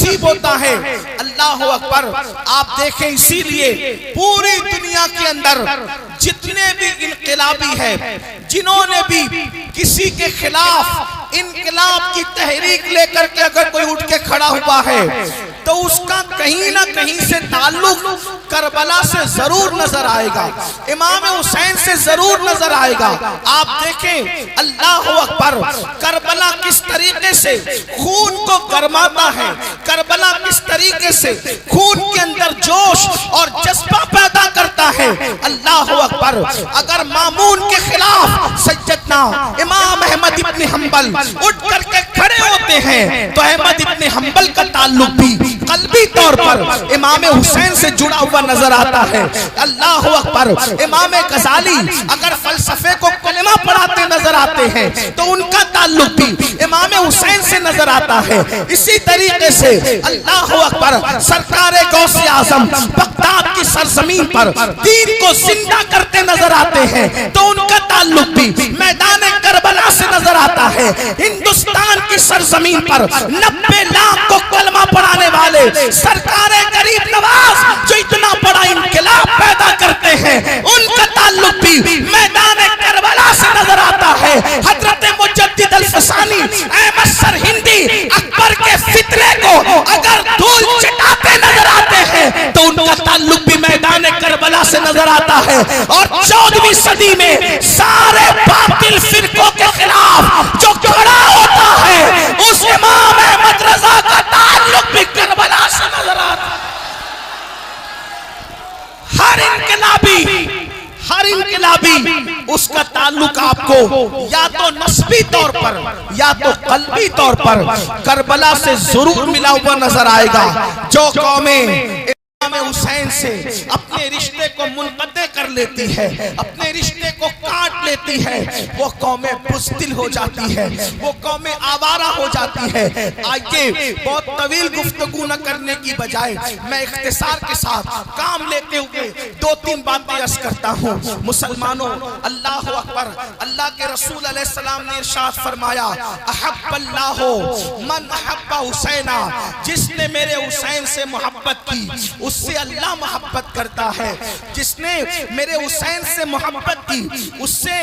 नसीब होता है। अल्लाह अकबर। आप देखें, इसीलिए पूरी दुनिया के अंदर जितने भी इनकलाबी है, जिन्होंने भी किसी के खिलाफ इनकलाब की तहरीक लेकर के अगर कोई उठ के खड़ा हुआ है तो उसका कहीं ना कहीं से ताल्लुक करबला से जरूर नजर आएगा, इमाम हुसैन से जरूर नजर आएगा। आप देखें, अल्लाह अकबर, करबला किस तरीके से खून को गरमाता है, करबला किस तरीके से खून के अंदर जोश और जज्बा पैदा करता है। अल्लाह अकबर। अगर मामून के खिलाफ सैयदना इमाम अहमद इब्न हंबल उठ करके खड़े होते हैं तो अहमद इब्न हंबल का ताल्लुक भी कल्बी तौर पर इमाम हुसैन से जुड़ा हुआ नजर आता है। अल्लाह अकबर। इमाम गजाली अगर फलसफे को कलमा पढ़ाते नजर आते हैं तो उनका ताल्लुक भी इमाम हुसैन से नजर आता है। इसी तरीके से अल्लाह अकबर, सरकार गौसे आजम बगदाद की सरजमीन पर दीन को जिंदा करते नजर आते हैं तो उनका ताल्लुक भी मैदान करबला से नजर आता है। हिंदुस्तान की सरजमीन पर 90 लाख को कलमा पढ़ाने वाले सरकार गरीब नवाज जो इतना बड़ा इनकलाब पैदा करते हैं, उनका ताल्लुक भी मैदान करबला से नजर आता है। हजरत मुजद्दिद अल-फसानी, अहमद सरहिंदी अकबर के फितरे को अगर धूल चटाते नजर आते हैं तो उनका ताल्लुक भी मैदान करबला से नजर आता है। और 14वीं सदी में सारे बातिल फिरकों के खिलाफ जो खड़ा होता है उस इमाम अहमद रजा का ताल्लुक भी करबला से नजर आता है। हर इनकलाबी उसका ताल्लुक आपको या तो नस्बी तौर पर या तो कल्बी तौर पर करबला से जरूर मिला हुआ नजर आएगा। जो कौमें हुसैन से अपने रिश्ते को मुनक़ते कर लेती है, अपने रिश्ते को काट लेती है, वो कौमें बुज़दिल हो जाती है, वो कौमें आवारा हो जाती है। आइए, बहुत तवील गुफ्तगू न करने की बजाय मैं इख्तिसार के साथ काम लेते हुए 2-3 बातें अर्ज़ करता हूँ। मुसलमानों, अल्लाह अकबर। अल्लाह के रसूल अलैहिस्सलाम ने इरशाद फरमाया, अहब्बल्लाहु मन अहब्बा हुसैना, जिसने मेरे हुसैन से मोहब्बत की उससे अल्लाह मोहब्बत करता है। जिसने मेरे हुसैन से मोहब्बत की उससे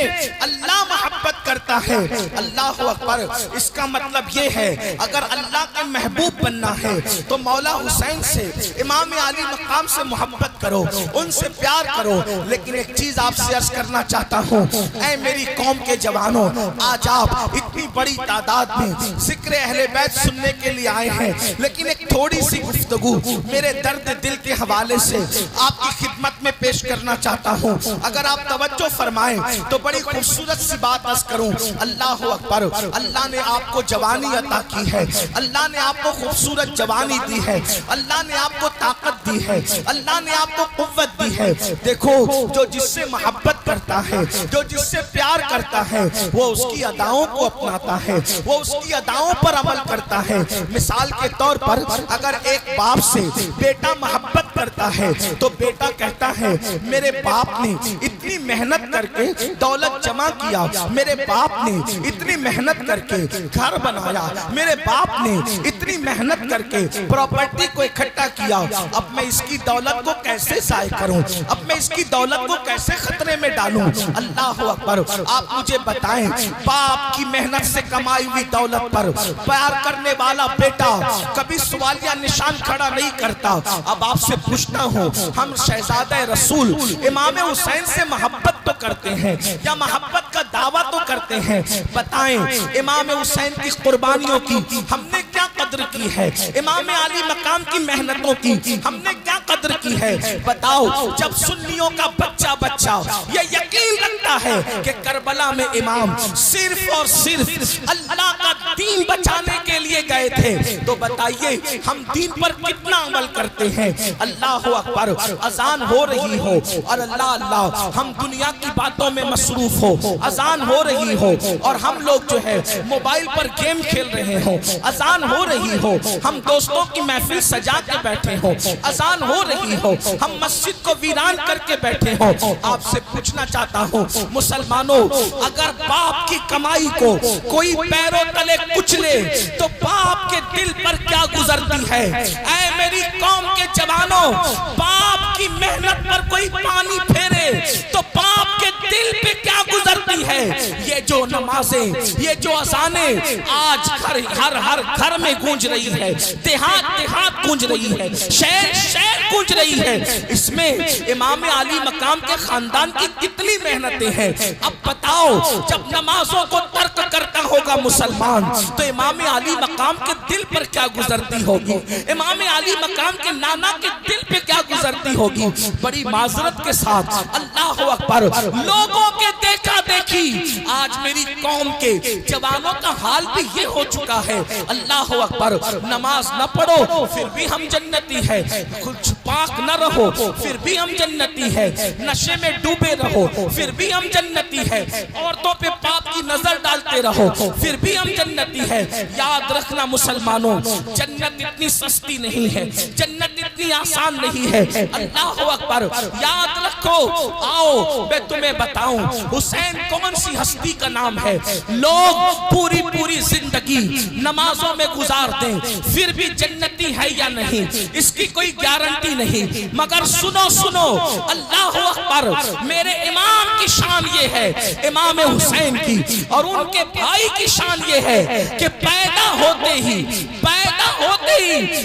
अल्लाह मोहब्बत करता है। अल्लाह अकबर। इसका मतलब ये है, अगर अल्लाह के महबूब बनना है तो मौला हुसैन से, इमाम अली मकाम से मोहब्बत करो, उनसे प्यार करो। लेकिन एक चीज आपसे अर्ज करना चाहता हूँ, ऐ मेरी कौम के जवानों, आज आप इतनी बड़ी तादाद में जिक्र अहले बैत सुनने के लिए आए हैं, लेकिन एक थोड़ी सी गुफ्तगू मेरे दर्द दिल के हवाले से आपकी खिदमत में पेश करना चाहता हूँ। अगर आप तवज्जो फरमाएं तो बड़ी खूबसूरत सी बात अर्ज करूँ। अल्लाह अकबर। अल्लाह ने आपको जवानी अता की है, अल्लाह ने आपको खूबसूरत जवानी दी है, अल्लाह ने आपको ताकत दी है, अल्लाह ने आपको कुव्वत दी है। देखो, जो जिससे मोहब्बत करता है, जो जिससे प्यार करता है, वो उसकी अदाओं को अपनाता है, वो उसकी अदाओं पर अमल करता है। मिसाल के तौर पर अगर एक बाप से बेटा मोहब्बत करता है तो बेटा कहता है, मेरे बाप ने इतनी मेहनत करके दौलत जमा किया, मेरे बाप ने इतनी मेहनत करके घर बनाया, मेरे बाप ने इतनी मेहनत करके प्रॉपर्टी को इकट्ठा किया, अब मैं इसकी दौलत को कैसे जाय करूं, अब मैं इसकी दौलत को कैसे खतरे में डालूं। अल्लाह अकबर। आप मुझे बताएं, बाप की मेहनत से कमाई हुई दौलत पर प्यार करने वाला बेटा कभी सवालिया निशान खड़ा नहीं करता। अब आपसे पूछता हूँ, हम शहजादे रसूल इमाम हुसैन से मोहब्बत तो करते हैं या मोहब्बत का दावा तो करते हैं, बताएं इमाम हुसैन की कुर्बानियों की हमने क्या कद्र की है, इमाम अली मकाम की मेहनतों की हमने क्या कद्र की है। बताओ, जब सुन्नियों का बच्चा ये यकीन रखता है कि करबला में इमाम सिर्फ और सिर्फ अल्लाह का दीन बचाने के लिए गए थे, तो बताइए हम दीन पर कितना अमल करते हैं। अल्लाह अकबर। अजान हो रही हो और अल्लाह अल्लाह हम दुनिया की बातों में मसरूफ हो, अजान हो रही हो और हम लोग जो है मोबाइल पर गेम खेल रहे हो, अजान हो रही हो, हम दोस्तों की महफिल सजा के बैठे हो, अजान हो रही हो, हम मस्जिद को वीरान करके बैठे हो। आपसे पूछना चाहता हूँ मुसलमानों, अगर बाप की कमाई को कोई पैरों तले कुचले तो बाप के दिल पर क्या गुजरती है। ऐ मेरी कौम के जवानों, बाप की मेहनत पर कोई पानी फेरे तो बाप के दिल पे क्या गुजरती है। ये जो नमाजें, ये जो अज़ानें आज हर घर में गूंज रही है, देहात गूंज रही है, शहर गूंज रही है, इसमें इमाम अली मकाम के खानदान की कितनी मेहनतें हैं। अब बताओ, जब नमाजों को तर्क करता होगा मुसलमान तो इमाम अली मकाम के दिल पर क्या गुजरती होगी, इमाम अली मकाम के नाना के दिल पे क्या गुजरती होगी। बड़ी माजरत के साथ अल्लाह अकबर, लोगों के देखा देखी आज मेरी कौम के जवानों का हाल भी ये हो चुका है। अल्लाह अकबर, नमाज न पढ़ो फिर भी हम जन्नती है, कुछ पाक न रहो फिर भी हम जन्नती है, नशे में डूबे रहो फिर भी हम जन्नती है, औरतों पे पाप की नजर डालते रहो फिर भी हम जन्नती है। याद रखना मुसलमानों, जन्नत इतनी सस्ती नहीं है, जन्नत इतनी आसान नहीं है। अल्लाह अकबर, याद रखो। आओ मैं तुम्हें बताऊं, हुसैन कौन सी हस्ती का नाम है। लोग पूरी जिंदगी नमाजों में गुजार दें फिर भी जन्नती है या नहीं, इसकी कोई गारंटी नहीं। मगर सुनो अल्लाह अकबर, मेरे इमाम की शान ये है, इमाम हुसैन की, और उनके भाई की शान ये है कि पैदा होते ही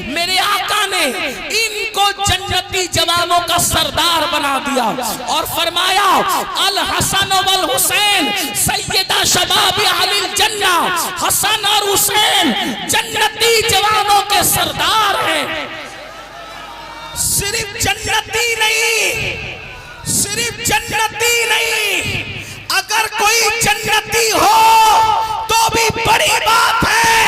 मेरे आका ने इनको जन्नती जवानों का सरदार बना दिया और फरमाया, अल हसन वल हुसैन सैयदा शबाब अहलिल जन्ना। हसन और हुसैन जन्नती जवानों के सरदार हैं। सिर्फ जन्नती नहीं, अगर कोई जन्नती हो तो भी बड़ी बात है,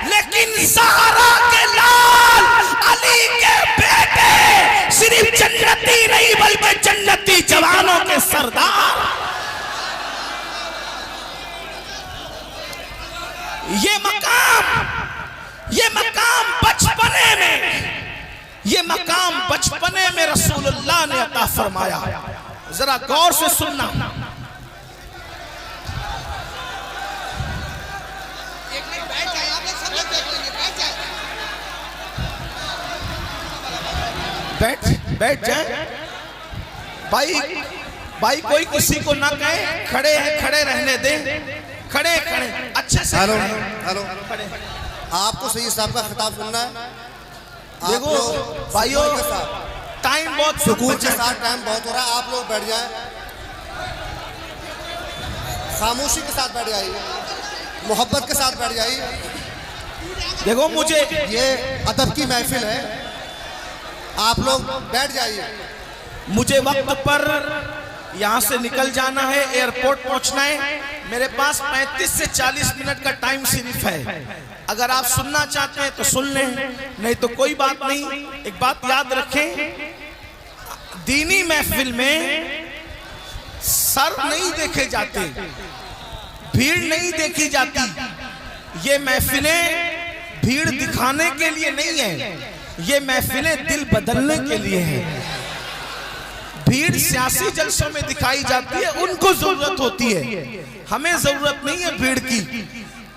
लेकिन ज़हरा के लाल अली के बेटे सिर्फ जन्नती नहीं बल्कि जन्नती जवानों के सरदार। ये मकाम बचपने में रसूलुल्लाह ने अता फरमाया। जरा गौर से सुनना। बैठ जाए भाई, कोई किसी को ना कहे, खड़े रहने दे, खड़े अच्छे से। हेलो, आपको सही साहब का खिताब सुनना है। देखो भाइयों, टाइम बहुत सुकून के साथ, टाइम बहुत हो रहा है, आप लोग बैठ जाएं, खामोशी के साथ बैठ जाइए, मोहब्बत के साथ बैठ जाइए। देखो मुझे, ये अदब की महफिल है, आप लोग बैठ जाइए। मुझे वक्त पर यहाँ से निकल जाना है, एयरपोर्ट पहुँचना है। मेरे पास 35 से 40 मिनट का टाइम सिर्फ है। अगर आप सुनना चाहते हैं तो सुन लें, नहीं तो कोई बात नहीं। एक बात याद रखें, दीनी महफिल में सर नहीं देखे जाते, भीड़ नहीं देखी जाती। ये महफिलें भीड़ दिखाने के लिए नहीं है, ये महफिलें दिल बदलने के लिए है। भीड़ सियासी जलसों में दिखाई जाती है, उनको जरूरत होती है, हमें जरूरत नहीं है भीड़ की।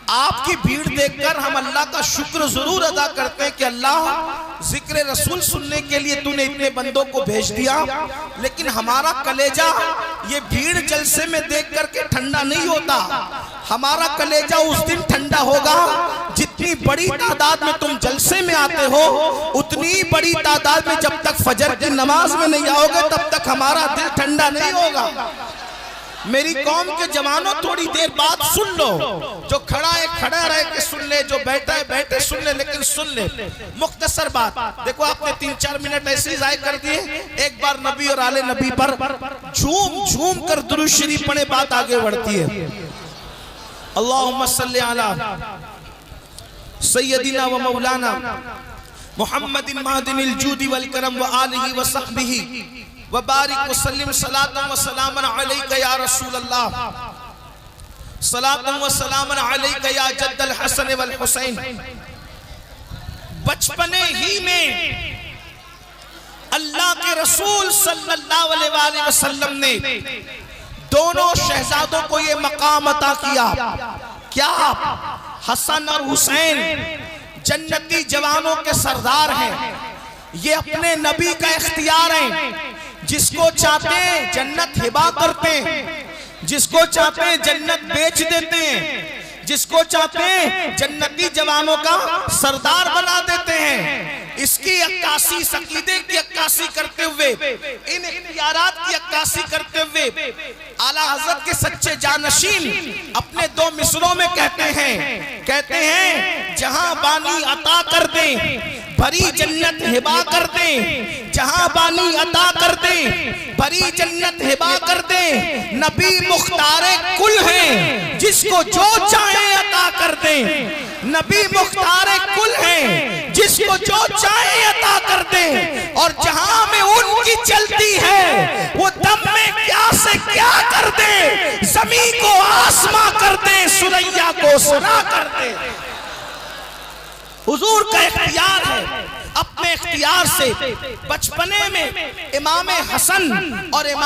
आपकी भीड़ देखकर हम अल्लाह का शुक्र जरूर अदा करते हैं कि अल्लाह जिक्र रसूल सुनने के लिए तूने इतने बंदों को भेज दिया। लेकिन हमारा कलेजा ये भीड़ जलसे में देख करके ठंडा नहीं होता। हमारा कलेजा उस दिन ठंडा होगा जितनी बड़ी तादाद में तुम जलसे में आते हो, उतनी बड़ी तादाद में जब तक फजर की नमाज में नहीं आओगे तब तक हमारा दिल ठंडा नहीं होगा। मेरी कौम के जवानों, थोड़ी देर बाद सुन लो। जो खड़ा है खड़ा रह के सुन ले, जो बैठा है बैठे सुन ले, लेकिन सुन ले मुख्तसर बात। देखो आपने 3-4 मिनट ऐसे ही जाया कर दिए। एक बार नबी और आले नबी पर झूम कर दुरूद शरीफ पढ़े, बात आगे बढ़ती है। अल्लाहुम्मा सल्ली अला सय्यदिना व मौलाना मुहम्मदिन महदिनिल जूदी वल करम व आलिहि व सहबिहि व बारिक व सल्लिम सलातन व सलामन अलैका या रसूल अल्लाह, सलातन व सलामन अलैका या जद्दल हसन वल हुसैन। बचपने ही में अल्लाह के रसूल सल्लल्लाहु अलैहि वसल्लम ने दोनों शहजादों को ये मकाम अता किया। क्या हसन और हुसैन जन्नती जवानों के सरदार हैं। ये अपने नबी का इख्तियार है। जिसको चाहते हैं जन्नत हिबा करते हैं, जिसको चाहते हैं जन्नत बेच देते हैं, जिसको चाहते हैं जन्नती जवानों का सरदार बना देते हैं। इसकी अक्कासी, अकीदे की अक्कासी करते हुए, इन इख्तियारात की अक्कासी करते हुए आला हज़रत के सच्चे जानशीन अपने दो मिसरों में कहते हैं जहां बानी अता कर दे भरी जन्नत हिबा कर दे, जहां बानी अता कर दे भरी जन्नत हिबा कर दे। नबी मुख्तारे कुल हैं, जिसको जो चाहे अता कर दे। नबी मुख्तारे कुल हैं, जिसको जो चाहे अता कर दे। और जहां में उनकी चलती है वो दम में क्या से क्या कर दे, जमीन को आसमां कर दे, सुरैया को सना कर दे। हुजूर का इख्तियार है। अपने इख्तियार से बचपने में इमाम हसन और इमाम